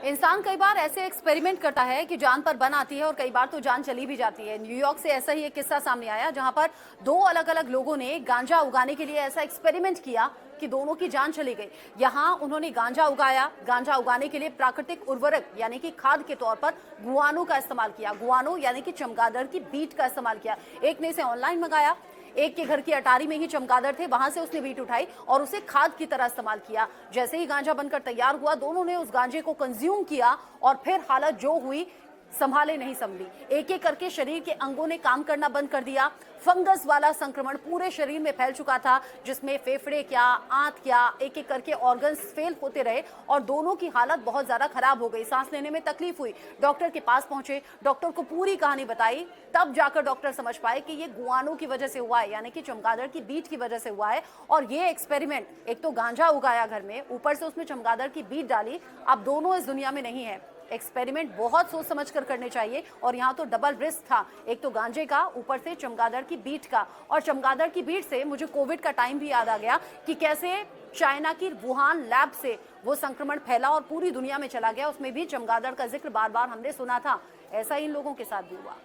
इंसान कई बार ऐसे एक्सपेरिमेंट करता है कि जान पर बन आती है और कई बार तो जान चली भी जाती है। न्यूयॉर्क से ऐसा ही एक किस्सा सामने आया जहां पर दो अलग अलग लोगों ने गांजा उगाने के लिए ऐसा एक्सपेरिमेंट किया कि दोनों की जान चली गई। यहां उन्होंने गांजा उगाया, गांजा उगाने के लिए प्राकृतिक उर्वरक यानी कि खाद के तौर पर गुआनो का इस्तेमाल किया। गुआनो यानी कि चमगादड़ की बीट का इस्तेमाल किया। एक ने इसे ऑनलाइन मंगाया, एक के घर की अटारी में ही चमगादड़ थे, वहां से उसने बीट उठाई और उसे खाद की तरह इस्तेमाल किया। जैसे ही गांजा बनकर तैयार हुआ, दोनों ने उस गांजे को कंज्यूम किया और फिर हालत जो हुई संभाले नहीं संभली। एक एक करके शरीर के अंगों ने काम करना बंद कर दिया। फंगस वाला संक्रमण पूरे शरीर में फैल चुका था, जिसमें फेफड़े क्या, आंत क्या, एक एक करके ऑर्गन्स फेल होते रहे और दोनों की हालत बहुत ज्यादा खराब हो गई। सांस लेने में तकलीफ हुई। डॉक्टर के पास पहुंचे, डॉक्टर को पूरी कहानी बताई, तब जाकर डॉक्टर समझ पाए कि ये गुआनो की वजह से हुआ है, यानी कि चमगादड़ की बीट की वजह से हुआ है। और ये एक्सपेरिमेंट, एक तो गांजा उगाया घर में, ऊपर से उसमें चमगादड़ की बीट डाली। अब दोनों इस दुनिया में नहीं है। एक्सपेरिमेंट बहुत सोच समझ कर करने चाहिए और यहाँ तो डबल रिस्क था, एक तो गांजे का, ऊपर से चमगादड़ की बीट का। और चमगादड़ की बीट से मुझे कोविड का टाइम भी याद आ गया कि कैसे चाइना की वुहान लैब से वो संक्रमण फैला और पूरी दुनिया में चला गया। उसमें भी चमगादड़ का जिक्र बार बार हमने सुना था। ऐसा इन लोगों के साथ भी हुआ।